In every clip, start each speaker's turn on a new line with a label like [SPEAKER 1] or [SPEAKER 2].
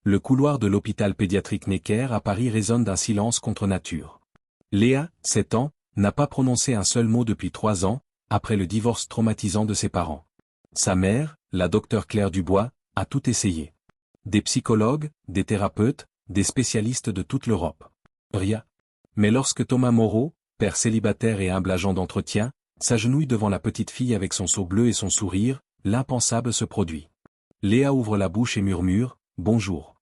[SPEAKER 1] Le couloir de l'hôpital pédiatrique Necker à Paris résonne d'un silence contre nature. Léa, 7 ans, n'a pas prononcé un seul mot depuis 3 ans, après le divorce traumatisant de ses parents. Sa mère, la docteure Claire Dubois, a tout essayé. Des psychologues, des thérapeutes, des spécialistes de toute l'Europe. Rien. Mais lorsque Thomas Moreau, père célibataire et humble agent d'entretien, s'agenouille devant la petite fille avec son seau bleu et son sourire, l'impensable se produit. Léa ouvre la bouche et murmure « Bonjour ».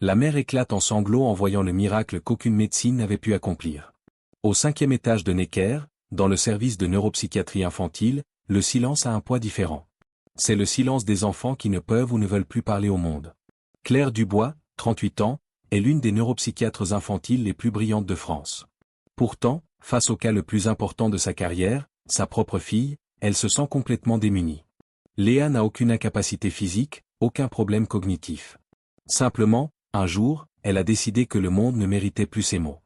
[SPEAKER 1] La mère éclate en sanglots en voyant le miracle qu'aucune médecine n'avait pu accomplir. Au 5e étage de Necker, dans le service de neuropsychiatrie infantile, le silence a un poids différent. C'est le silence des enfants qui ne peuvent ou ne veulent plus parler au monde. Claire Dubois, 38 ans, est l'une des neuropsychiatres infantiles les plus brillantes de France. Pourtant, face au cas le plus important de sa carrière, sa propre fille, elle se sent complètement démunie. Léa n'a aucune incapacité physique, aucun problème cognitif. Simplement, un jour, elle a décidé que le monde ne méritait plus ses mots.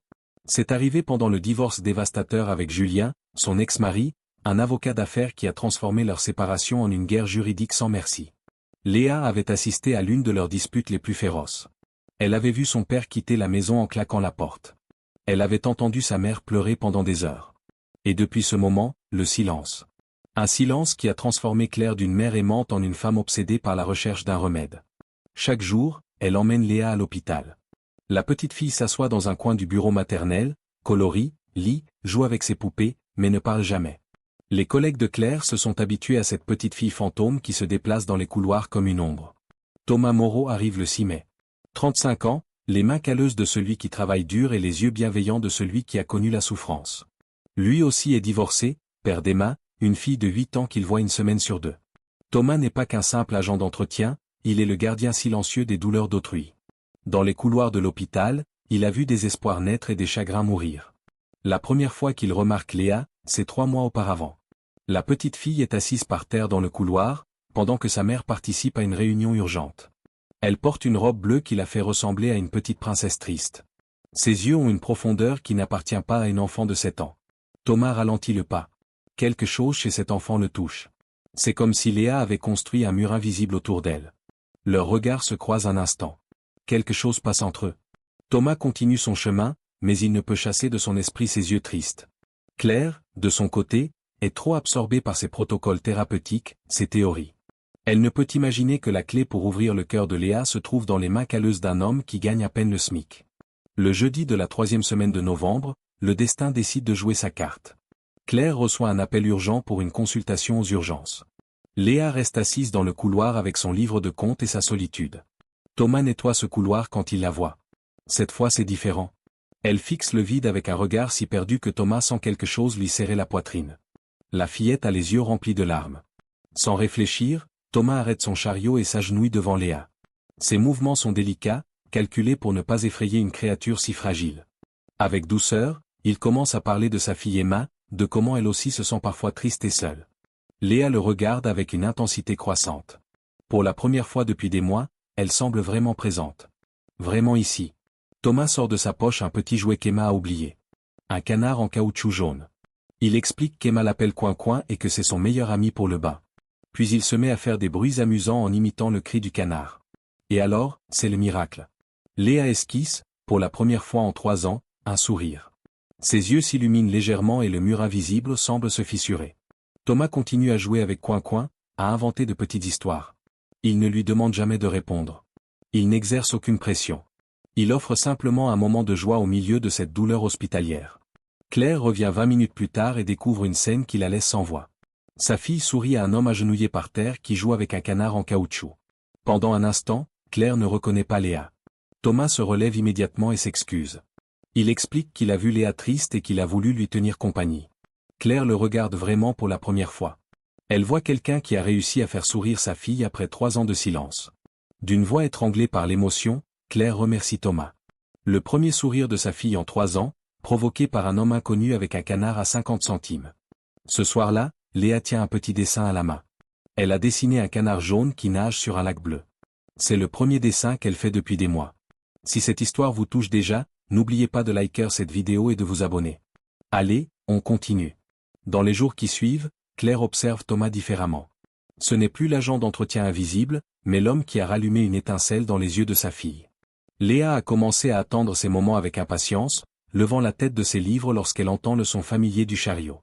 [SPEAKER 1] C'est arrivé pendant le divorce dévastateur avec Julien, son ex-mari, un avocat d'affaires qui a transformé leur séparation en une guerre juridique sans merci. Léa avait assisté à l'une de leurs disputes les plus féroces. Elle avait vu son père quitter la maison en claquant la porte. Elle avait entendu sa mère pleurer pendant des heures. Et depuis ce moment, le silence. Un silence qui a transformé Claire d'une mère aimante en une femme obsédée par la recherche d'un remède. Chaque jour, elle emmène Léa à l'hôpital. La petite fille s'assoit dans un coin du bureau maternel, colorie, lit, joue avec ses poupées, mais ne parle jamais. Les collègues de Claire se sont habitués à cette petite fille fantôme qui se déplace dans les couloirs comme une ombre. Thomas Moreau arrive le 6 mai. 35 ans, les mains calleuses de celui qui travaille dur et les yeux bienveillants de celui qui a connu la souffrance. Lui aussi est divorcé, père d'Emma, une fille de 8 ans qu'il voit une semaine sur 2. Thomas n'est pas qu'un simple agent d'entretien, il est le gardien silencieux des douleurs d'autrui. Dans les couloirs de l'hôpital, il a vu des espoirs naître et des chagrins mourir. La première fois qu'il remarque Léa, c'est 3 mois auparavant. La petite fille est assise par terre dans le couloir, pendant que sa mère participe à une réunion urgente. Elle porte une robe bleue qui la fait ressembler à une petite princesse triste. Ses yeux ont une profondeur qui n'appartient pas à une enfant de 7 ans. Thomas ralentit le pas. Quelque chose chez cet enfant le touche. C'est comme si Léa avait construit un mur invisible autour d'elle. Leurs regards se croisent un instant. Quelque chose passe entre eux. Thomas continue son chemin, mais il ne peut chasser de son esprit ses yeux tristes. Claire, de son côté, est trop absorbée par ses protocoles thérapeutiques, ses théories. Elle ne peut imaginer que la clé pour ouvrir le cœur de Léa se trouve dans les mains calleuses d'un homme qui gagne à peine le SMIC. Le jeudi de la 3e semaine de novembre, le destin décide de jouer sa carte. Claire reçoit un appel urgent pour une consultation aux urgences. Léa reste assise dans le couloir avec son livre de comptes et sa solitude. Thomas nettoie ce couloir quand il la voit. Cette fois c'est différent. Elle fixe le vide avec un regard si perdu que Thomas sent quelque chose lui serrer la poitrine. La fillette a les yeux remplis de larmes. Sans réfléchir, Thomas arrête son chariot et s'agenouille devant Léa. Ses mouvements sont délicats, calculés pour ne pas effrayer une créature si fragile. Avec douceur, il commence à parler de sa fille Emma, de comment elle aussi se sent parfois triste et seule. Léa le regarde avec une intensité croissante. Pour la première fois depuis des mois, elle semble vraiment présente. Vraiment ici. Thomas sort de sa poche un petit jouet qu'Emma a oublié. Un canard en caoutchouc jaune. Il explique qu'Emma l'appelle Coin-Coin et que c'est son meilleur ami pour le bain. Puis il se met à faire des bruits amusants en imitant le cri du canard. Et alors, c'est le miracle. Léa esquisse, pour la première fois en 3 ans, un sourire. Ses yeux s'illuminent légèrement et le mur invisible semble se fissurer. Thomas continue à jouer avec Coin-Coin, à inventer de petites histoires. Il ne lui demande jamais de répondre. Il n'exerce aucune pression. Il offre simplement un moment de joie au milieu de cette douleur hospitalière. Claire revient 20 minutes plus tard et découvre une scène qui la laisse sans voix. Sa fille sourit à un homme agenouillé par terre qui joue avec un canard en caoutchouc. Pendant un instant, Claire ne reconnaît pas Léa. Thomas se relève immédiatement et s'excuse. Il explique qu'il a vu Léa triste et qu'il a voulu lui tenir compagnie. Claire le regarde vraiment pour la première fois. Elle voit quelqu'un qui a réussi à faire sourire sa fille après 3 ans de silence. D'une voix étranglée par l'émotion, Claire remercie Thomas. Le premier sourire de sa fille en 3 ans, provoqué par un homme inconnu avec un canard à 50 centimes. Ce soir-là, Léa tient un petit dessin à la main. Elle a dessiné un canard jaune qui nage sur un lac bleu. C'est le premier dessin qu'elle fait depuis des mois. Si cette histoire vous touche déjà, n'oubliez pas de liker cette vidéo et de vous abonner. Allez, on continue. Dans les jours qui suivent, Claire observe Thomas différemment. Ce n'est plus l'agent d'entretien invisible, mais l'homme qui a rallumé une étincelle dans les yeux de sa fille. Léa a commencé à attendre ces moments avec impatience, levant la tête de ses livres lorsqu'elle entend le son familier du chariot.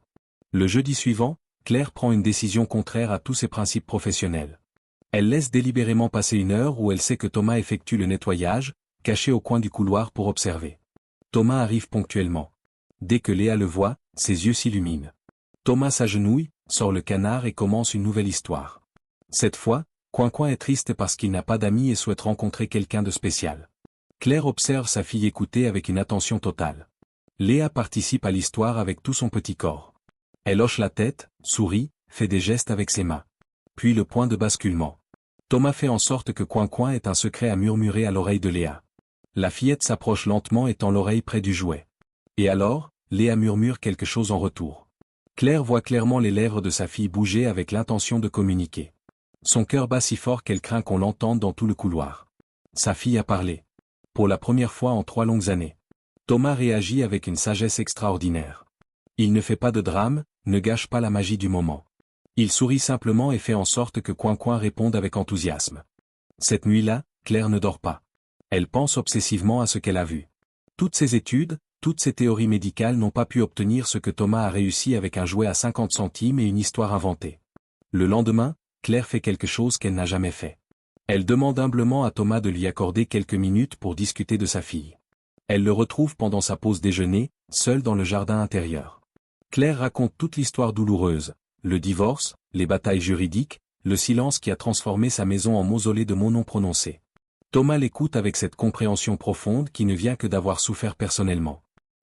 [SPEAKER 1] Le jeudi suivant, Claire prend une décision contraire à tous ses principes professionnels. Elle laisse délibérément passer une heure où elle sait que Thomas effectue le nettoyage, caché au coin du couloir pour observer. Thomas arrive ponctuellement. Dès que Léa le voit, ses yeux s'illuminent. Thomas s'agenouille, sort le canard et commence une nouvelle histoire. Cette fois, Coin-Coin est triste parce qu'il n'a pas d'amis et souhaite rencontrer quelqu'un de spécial. Claire observe sa fille écouter avec une attention totale. Léa participe à l'histoire avec tout son petit corps. Elle hoche la tête, sourit, fait des gestes avec ses mains. Puis le point de basculement. Thomas fait en sorte que Coin-Coin ait un secret à murmurer à l'oreille de Léa. La fillette s'approche lentement et tend l'oreille près du jouet. Et alors, Léa murmure quelque chose en retour. Claire voit clairement les lèvres de sa fille bouger avec l'intention de communiquer. Son cœur bat si fort qu'elle craint qu'on l'entende dans tout le couloir. Sa fille a parlé. Pour la première fois en 3 longues années. Thomas réagit avec une sagesse extraordinaire. Il ne fait pas de drame, ne gâche pas la magie du moment. Il sourit simplement et fait en sorte que Coin-Coin réponde avec enthousiasme. Cette nuit-là, Claire ne dort pas. Elle pense obsessivement à ce qu'elle a vu. Toutes ses études, toutes ses théories médicales n'ont pas pu obtenir ce que Thomas a réussi avec un jouet à 50 centimes et une histoire inventée. Le lendemain, Claire fait quelque chose qu'elle n'a jamais fait. Elle demande humblement à Thomas de lui accorder quelques minutes pour discuter de sa fille. Elle le retrouve pendant sa pause déjeuner, seul dans le jardin intérieur. Claire raconte toute l'histoire douloureuse, le divorce, les batailles juridiques, le silence qui a transformé sa maison en mausolée de mots non prononcés. Thomas l'écoute avec cette compréhension profonde qui ne vient que d'avoir souffert personnellement.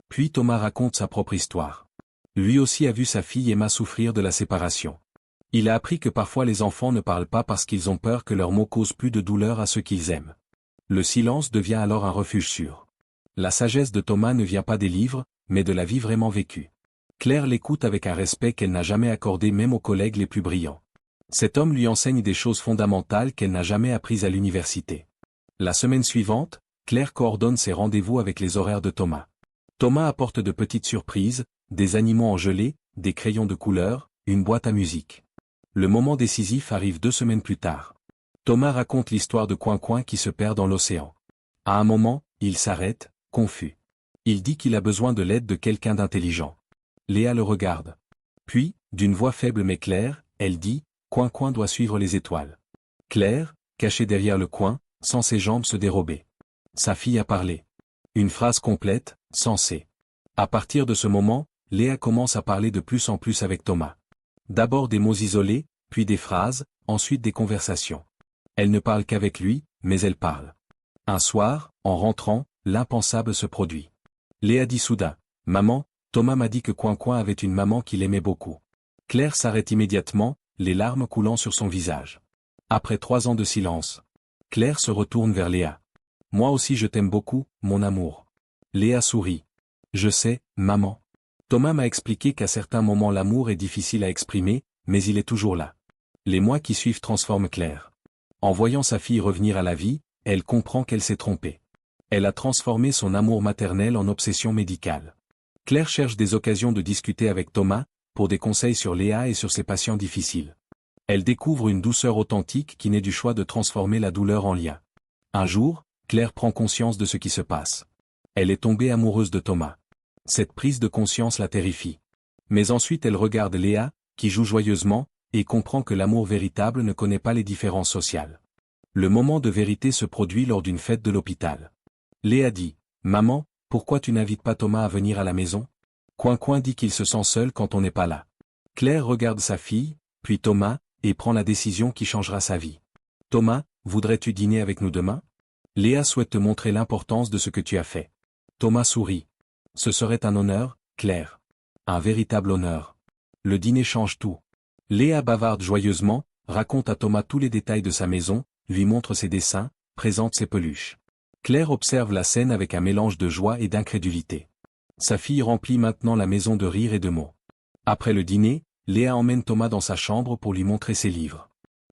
[SPEAKER 1] Puis Thomas raconte sa propre histoire. Lui aussi a vu sa fille Emma souffrir de la séparation. Il a appris que parfois les enfants ne parlent pas parce qu'ils ont peur que leurs mots causent plus de douleur à ceux qu'ils aiment. Le silence devient alors un refuge sûr. La sagesse de Thomas ne vient pas des livres, mais de la vie vraiment vécue. Claire l'écoute avec un respect qu'elle n'a jamais accordé même aux collègues les plus brillants. Cet homme lui enseigne des choses fondamentales qu'elle n'a jamais apprises à l'université. La semaine suivante, Claire coordonne ses rendez-vous avec les horaires de Thomas. Thomas apporte de petites surprises, des animaux en gelée, des crayons de couleur, une boîte à musique. Le moment décisif arrive 2 semaines plus tard. Thomas raconte l'histoire de Coin-Coin qui se perd dans l'océan. À un moment, il s'arrête, confus. Il dit qu'il a besoin de l'aide de quelqu'un d'intelligent. Léa le regarde. Puis, d'une voix faible mais claire, elle dit, « Coin-Coin doit suivre les étoiles. » Claire, cachée derrière le coin, sent ses jambes se dérober. Sa fille a parlé. Une phrase complète, sensée. À partir de ce moment, Léa commence à parler de plus en plus avec Thomas. D'abord des mots isolés, puis des phrases, ensuite des conversations. Elle ne parle qu'avec lui, mais elle parle. Un soir, en rentrant, l'impensable se produit. Léa dit soudain, « Maman, Thomas m'a dit que Coin-Coin avait une maman qu'il aimait beaucoup. » Claire s'arrête immédiatement, les larmes coulant sur son visage. Après 3 ans de silence, Claire se retourne vers Léa. « Moi aussi je t'aime beaucoup, mon amour. » Léa sourit. « Je sais, maman. Thomas m'a expliqué qu'à certains moments l'amour est difficile à exprimer, mais il est toujours là. » Les mois qui suivent transforment Claire. En voyant sa fille revenir à la vie, elle comprend qu'elle s'est trompée. Elle a transformé son amour maternel en obsession médicale. Claire cherche des occasions de discuter avec Thomas, pour des conseils sur Léa et sur ses patients difficiles. Elle découvre une douceur authentique qui naît du choix de transformer la douleur en lien. Un jour, Claire prend conscience de ce qui se passe. Elle est tombée amoureuse de Thomas. Cette prise de conscience la terrifie. Mais ensuite elle regarde Léa, qui joue joyeusement, et comprend que l'amour véritable ne connaît pas les différences sociales. Le moment de vérité se produit lors d'une fête de l'hôpital. Léa dit, « Maman, pourquoi tu n'invites pas Thomas à venir à la maison ? Coin-Coin dit qu'il se sent seul quand on n'est pas là. » Claire regarde sa fille, puis Thomas, et prend la décision qui changera sa vie. « Thomas, voudrais-tu dîner avec nous demain ? Léa souhaite te montrer l'importance de ce que tu as fait. » Thomas sourit. « Ce serait un honneur, Claire. Un véritable honneur. Le dîner change tout. » Léa bavarde joyeusement, raconte à Thomas tous les détails de sa maison, lui montre ses dessins, présente ses peluches. Claire observe la scène avec un mélange de joie et d'incrédulité. Sa fille remplit maintenant la maison de rires et de mots. Après le dîner, Léa emmène Thomas dans sa chambre pour lui montrer ses livres.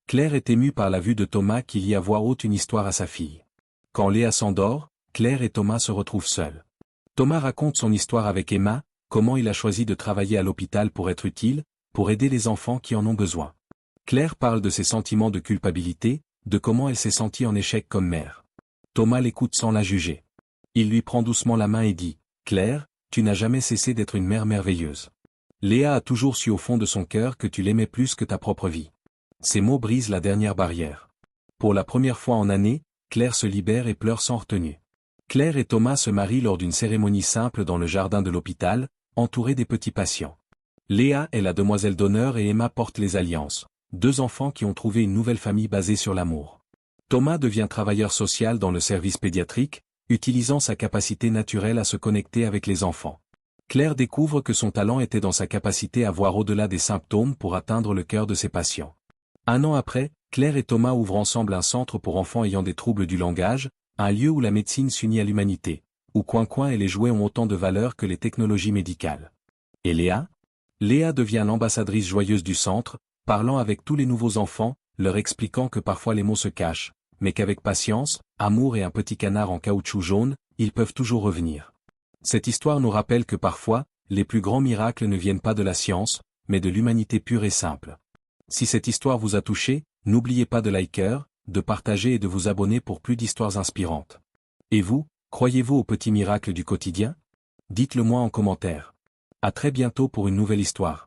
[SPEAKER 1] Claire est émue par la vue de Thomas qui lit à voix haute une histoire à sa fille. Quand Léa s'endort, Claire et Thomas se retrouvent seuls. Thomas raconte son histoire avec Emma, comment il a choisi de travailler à l'hôpital pour être utile, pour aider les enfants qui en ont besoin. Claire parle de ses sentiments de culpabilité, de comment elle s'est sentie en échec comme mère. Thomas l'écoute sans la juger. Il lui prend doucement la main et dit, « Claire, tu n'as jamais cessé d'être une mère merveilleuse. Léa a toujours su au fond de son cœur que tu l'aimais plus que ta propre vie. » Ces mots brisent la dernière barrière. Pour la première fois en années, Claire se libère et pleure sans retenue. Claire et Thomas se marient lors d'une cérémonie simple dans le jardin de l'hôpital, entourés des petits patients. Léa est la demoiselle d'honneur et Emma porte les alliances, deux enfants qui ont trouvé une nouvelle famille basée sur l'amour. Thomas devient travailleur social dans le service pédiatrique, utilisant sa capacité naturelle à se connecter avec les enfants. Claire découvre que son talent était dans sa capacité à voir au-delà des symptômes pour atteindre le cœur de ses patients. Un an après, Claire et Thomas ouvrent ensemble un centre pour enfants ayant des troubles du langage, un lieu où la médecine s'unit à l'humanité, où Coin et les jouets ont autant de valeur que les technologies médicales. Et Léa ? Léa devient l'ambassadrice joyeuse du centre, parlant avec tous les nouveaux enfants, leur expliquant que parfois les mots se cachent, mais qu'avec patience, amour et un petit canard en caoutchouc jaune, ils peuvent toujours revenir. Cette histoire nous rappelle que parfois, les plus grands miracles ne viennent pas de la science, mais de l'humanité pure et simple. Si cette histoire vous a touché, n'oubliez pas de liker, de partager et de vous abonner pour plus d'histoires inspirantes. Et vous, croyez-vous aux petits miracles du quotidien ? Dites-le moi en commentaire. À très bientôt pour une nouvelle histoire.